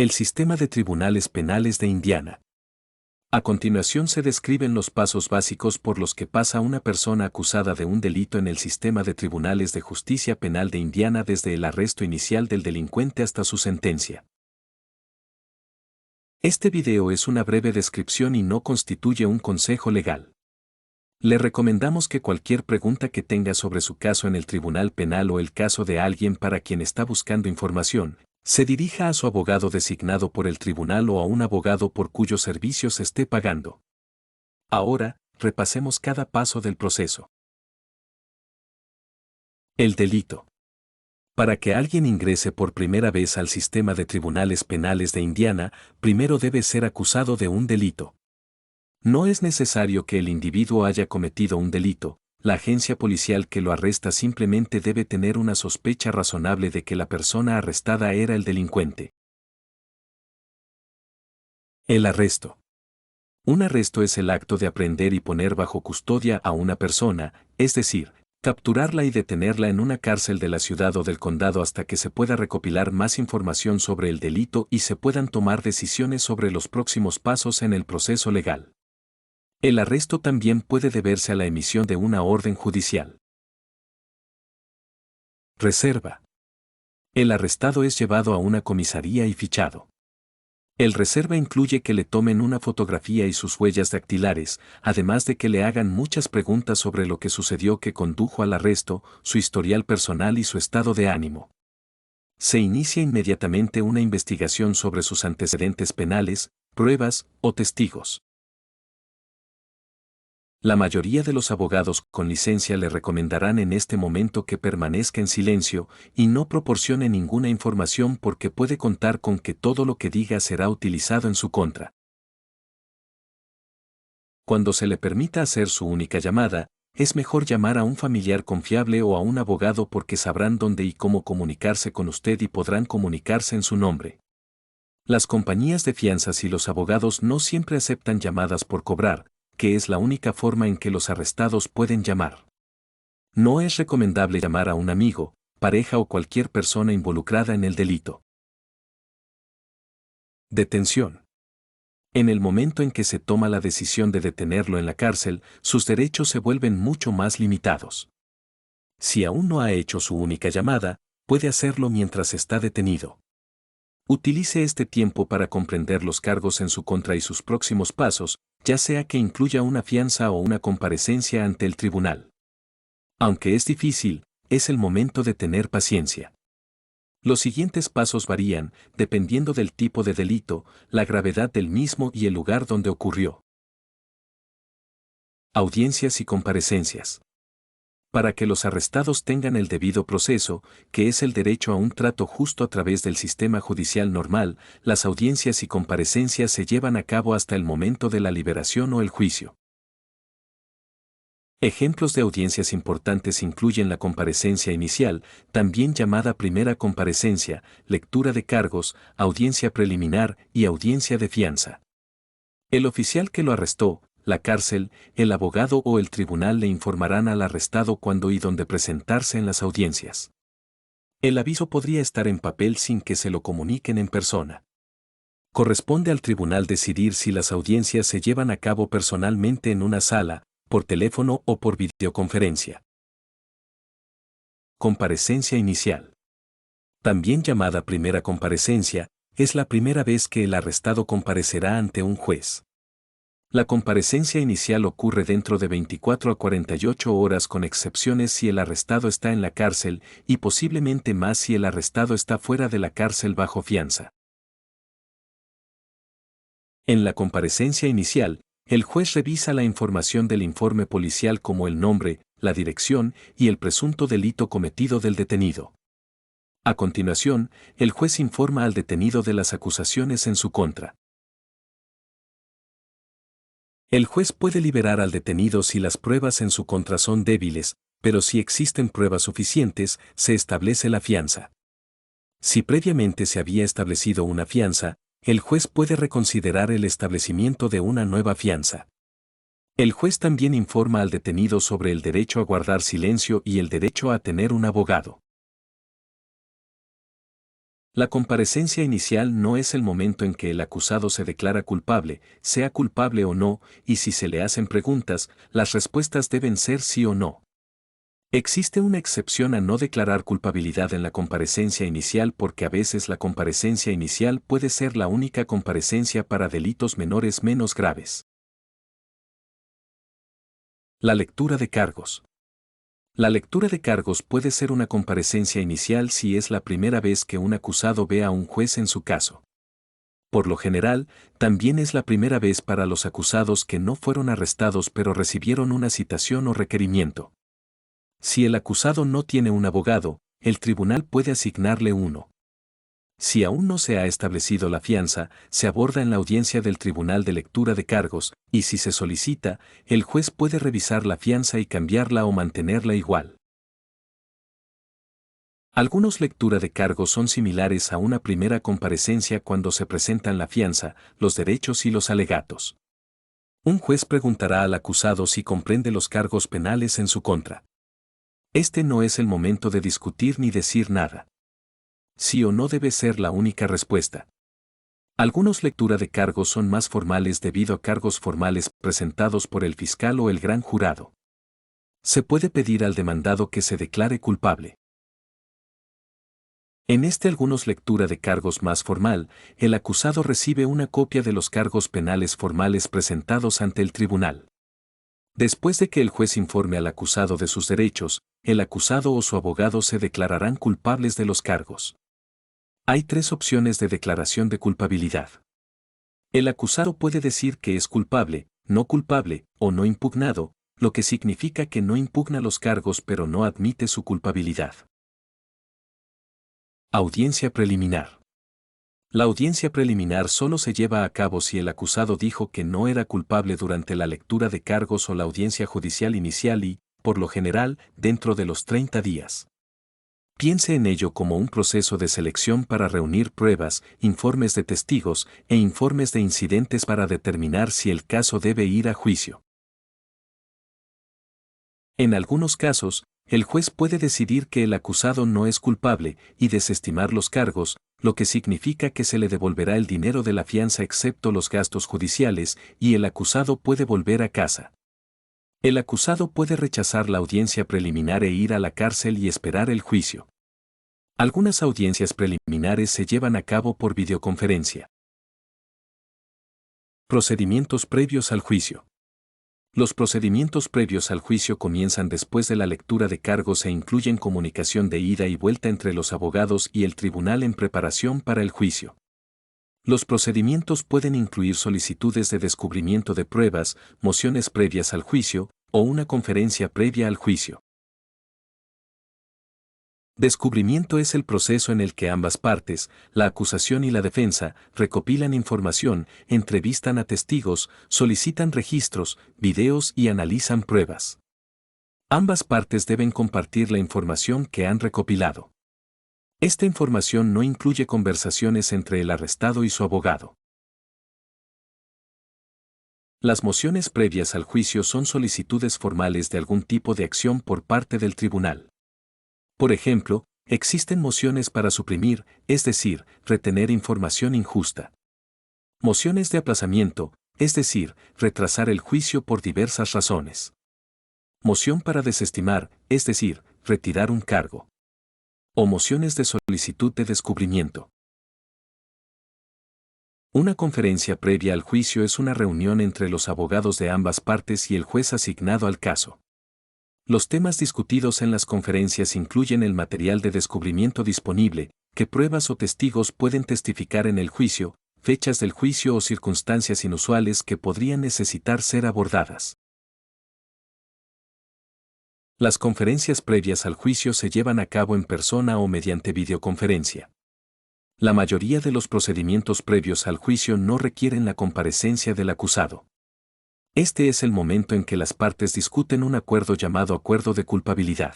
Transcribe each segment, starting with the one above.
El sistema de tribunales penales de Indiana. A continuación se describen los pasos básicos por los que pasa una persona acusada de un delito en el sistema de tribunales de justicia penal de Indiana desde el arresto inicial del delincuente hasta su sentencia. Este video es una breve descripción y no constituye un consejo legal. Le recomendamos que cualquier pregunta que tenga sobre su caso en el tribunal penal o el caso de alguien para quien está buscando información, se dirija a su abogado designado por el tribunal o a un abogado por cuyos servicios esté pagando. Ahora, repasemos cada paso del proceso. El delito. Para que alguien ingrese por primera vez al sistema de tribunales penales de Indiana, primero debe ser acusado de un delito. No es necesario que el individuo haya cometido un delito, la agencia policial que lo arresta simplemente debe tener una sospecha razonable de que la persona arrestada era el delincuente. El arresto. Un arresto es el acto de aprehender y poner bajo custodia a una persona, es decir, capturarla y detenerla en una cárcel de la ciudad o del condado hasta que se pueda recopilar más información sobre el delito y se puedan tomar decisiones sobre los próximos pasos en el proceso legal. El arresto también puede deberse a la emisión de una orden judicial. Reserva. El arrestado es llevado a una comisaría y fichado. El reserva incluye que le tomen una fotografía y sus huellas dactilares, además de que le hagan muchas preguntas sobre lo que sucedió que condujo al arresto, su historial personal y su estado de ánimo. Se inicia inmediatamente una investigación sobre sus antecedentes penales, pruebas o testigos. La mayoría de los abogados con licencia le recomendarán en este momento que permanezca en silencio y no proporcione ninguna información porque puede contar con que todo lo que diga será utilizado en su contra. Cuando se le permita hacer su única llamada, es mejor llamar a un familiar confiable o a un abogado porque sabrán dónde y cómo comunicarse con usted y podrán comunicarse en su nombre. Las compañías de fianzas y los abogados no siempre aceptan llamadas por cobrar, que es la única forma en que los arrestados pueden llamar. No es recomendable llamar a un amigo, pareja o cualquier persona involucrada en el delito. Detención. En el momento en que se toma la decisión de detenerlo en la cárcel, sus derechos se vuelven mucho más limitados. Si aún no ha hecho su única llamada, puede hacerlo mientras está detenido. Utilice este tiempo para comprender los cargos en su contra y sus próximos pasos, ya sea que incluya una fianza o una comparecencia ante el tribunal. Aunque es difícil, es el momento de tener paciencia. Los siguientes pasos varían, dependiendo del tipo de delito, la gravedad del mismo y el lugar donde ocurrió. Audiencias y comparecencias. Para que los arrestados tengan el debido proceso, que es el derecho a un trato justo a través del sistema judicial normal, las audiencias y comparecencias se llevan a cabo hasta el momento de la liberación o el juicio. Ejemplos de audiencias importantes incluyen la comparecencia inicial, también llamada primera comparecencia, lectura de cargos, audiencia preliminar y audiencia de fianza. El oficial que lo arrestó, la cárcel, el abogado o el tribunal le informarán al arrestado cuándo y dónde presentarse en las audiencias. El aviso podría estar en papel sin que se lo comuniquen en persona. Corresponde al tribunal decidir si las audiencias se llevan a cabo personalmente en una sala, por teléfono o por videoconferencia. Comparecencia inicial. También llamada primera comparecencia, es la primera vez que el arrestado comparecerá ante un juez. La comparecencia inicial ocurre dentro de 24 a 48 horas con excepciones si el arrestado está en la cárcel y posiblemente más si el arrestado está fuera de la cárcel bajo fianza. En la comparecencia inicial, el juez revisa la información del informe policial como el nombre, la dirección y el presunto delito cometido del detenido. A continuación, el juez informa al detenido de las acusaciones en su contra. El juez puede liberar al detenido si las pruebas en su contra son débiles, pero si existen pruebas suficientes, se establece la fianza. Si previamente se había establecido una fianza, el juez puede reconsiderar el establecimiento de una nueva fianza. El juez también informa al detenido sobre el derecho a guardar silencio y el derecho a tener un abogado. La comparecencia inicial no es el momento en que el acusado se declara culpable, sea culpable o no, y si se le hacen preguntas, las respuestas deben ser sí o no. Existe una excepción a no declarar culpabilidad en la comparecencia inicial porque a veces la comparecencia inicial puede ser la única comparecencia para delitos menores menos graves. La lectura de cargos. La lectura de cargos puede ser una comparecencia inicial si es la primera vez que un acusado ve a un juez en su caso. Por lo general, también es la primera vez para los acusados que no fueron arrestados pero recibieron una citación o requerimiento. Si el acusado no tiene un abogado, el tribunal puede asignarle uno. Si aún no se ha establecido la fianza, se aborda en la audiencia del Tribunal de Lectura de Cargos, y si se solicita, el juez puede revisar la fianza y cambiarla o mantenerla igual. Algunos lectura de cargos son similares a una primera comparecencia cuando se presentan la fianza, los derechos y los alegatos. Un juez preguntará al acusado si comprende los cargos penales en su contra. Este no es el momento de discutir ni decir nada. Sí o no debe ser la única respuesta. Algunos lectura de cargos son más formales debido a cargos formales presentados por el fiscal o el gran jurado. Se puede pedir al demandado que se declare culpable. En algunos lectura de cargos más formal, el acusado recibe una copia de los cargos penales formales presentados ante el tribunal. Después de que el juez informe al acusado de sus derechos, el acusado o su abogado se declararán culpables de los cargos. Hay 3 opciones de declaración de culpabilidad. El acusado puede decir que es culpable, no culpable o no impugnado, lo que significa que no impugna los cargos pero no admite su culpabilidad. Audiencia preliminar. La audiencia preliminar solo se lleva a cabo si el acusado dijo que no era culpable durante la lectura de cargos o la audiencia judicial inicial y, por lo general, dentro de los 30 días. Piense en ello como un proceso de selección para reunir pruebas, informes de testigos e informes de incidentes para determinar si el caso debe ir a juicio. En algunos casos, el juez puede decidir que el acusado no es culpable y desestimar los cargos, lo que significa que se le devolverá el dinero de la fianza excepto los gastos judiciales y el acusado puede volver a casa. El acusado puede rechazar la audiencia preliminar e ir a la cárcel y esperar el juicio. Algunas audiencias preliminares se llevan a cabo por videoconferencia. Procedimientos previos al juicio. Los procedimientos previos al juicio comienzan después de la lectura de cargos e incluyen comunicación de ida y vuelta entre los abogados y el tribunal en preparación para el juicio. Los procedimientos pueden incluir solicitudes de descubrimiento de pruebas, mociones previas al juicio, o una conferencia previa al juicio. Descubrimiento es el proceso en el que ambas partes, la acusación y la defensa, recopilan información, entrevistan a testigos, solicitan registros, videos y analizan pruebas. Ambas partes deben compartir la información que han recopilado. Esta información no incluye conversaciones entre el arrestado y su abogado. Las mociones previas al juicio son solicitudes formales de algún tipo de acción por parte del tribunal. Por ejemplo, existen mociones para suprimir, es decir, retener información injusta. Mociones de aplazamiento, es decir, retrasar el juicio por diversas razones. Moción para desestimar, es decir, retirar un cargo. O mociones de solicitud de descubrimiento. Una conferencia previa al juicio es una reunión entre los abogados de ambas partes y el juez asignado al caso. Los temas discutidos en las conferencias incluyen el material de descubrimiento disponible, qué pruebas o testigos pueden testificar en el juicio, fechas del juicio o circunstancias inusuales que podrían necesitar ser abordadas. Las conferencias previas al juicio se llevan a cabo en persona o mediante videoconferencia. La mayoría de los procedimientos previos al juicio no requieren la comparecencia del acusado. Este es el momento en que las partes discuten un acuerdo llamado acuerdo de culpabilidad.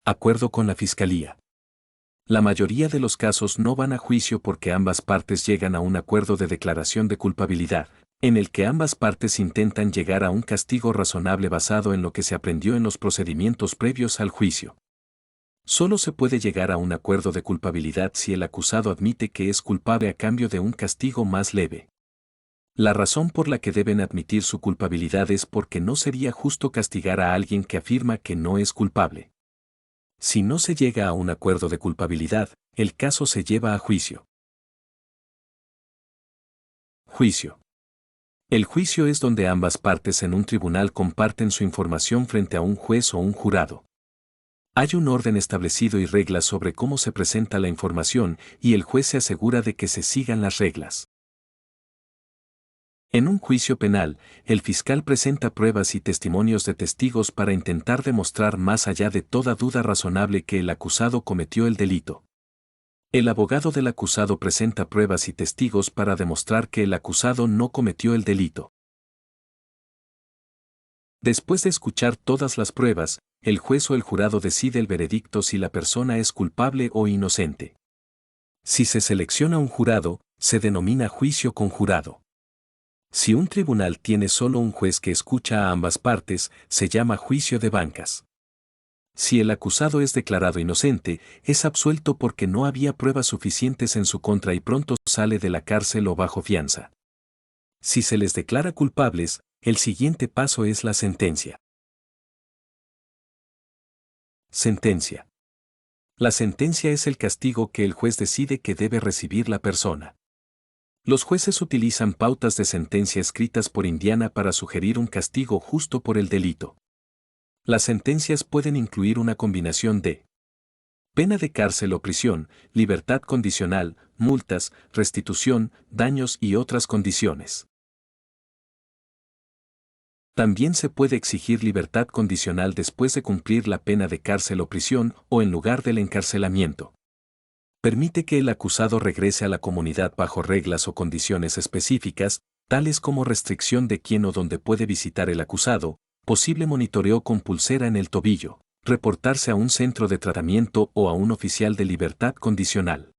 Acuerdo con la Fiscalía. La mayoría de los casos no van a juicio porque ambas partes llegan a un acuerdo de declaración de culpabilidad, en el que ambas partes intentan llegar a un castigo razonable basado en lo que se aprendió en los procedimientos previos al juicio. Solo se puede llegar a un acuerdo de culpabilidad si el acusado admite que es culpable a cambio de un castigo más leve. La razón por la que deben admitir su culpabilidad es porque no sería justo castigar a alguien que afirma que no es culpable. Si no se llega a un acuerdo de culpabilidad, el caso se lleva a juicio. Juicio. El juicio es donde ambas partes en un tribunal comparten su información frente a un juez o un jurado. Hay un orden establecido y reglas sobre cómo se presenta la información, y el juez se asegura de que se sigan las reglas. En un juicio penal, el fiscal presenta pruebas y testimonios de testigos para intentar demostrar más allá de toda duda razonable que el acusado cometió el delito. El abogado del acusado presenta pruebas y testigos para demostrar que el acusado no cometió el delito. Después de escuchar todas las pruebas, el juez o el jurado decide el veredicto si la persona es culpable o inocente. Si se selecciona un jurado, se denomina juicio conjurado. Si un tribunal tiene solo un juez que escucha a ambas partes, se llama juicio de bancas. Si el acusado es declarado inocente, es absuelto porque no había pruebas suficientes en su contra y pronto sale de la cárcel o bajo fianza. Si se les declara culpables, el siguiente paso es la sentencia. Sentencia. La sentencia es el castigo que el juez decide que debe recibir la persona. Los jueces utilizan pautas de sentencia escritas por Indiana para sugerir un castigo justo por el delito. Las sentencias pueden incluir una combinación de pena de cárcel o prisión, libertad condicional, multas, restitución, daños y otras condiciones. También se puede exigir libertad condicional después de cumplir la pena de cárcel o prisión o en lugar del encarcelamiento. Permite que el acusado regrese a la comunidad bajo reglas o condiciones específicas, tales como restricción de quién o dónde puede visitar el acusado, posible monitoreo con pulsera en el tobillo, reportarse a un centro de tratamiento o a un oficial de libertad condicional.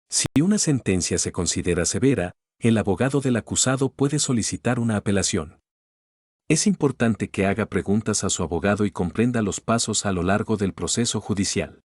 Si una sentencia se considera severa, el abogado del acusado puede solicitar una apelación. Es importante que haga preguntas a su abogado y comprenda los pasos a lo largo del proceso judicial.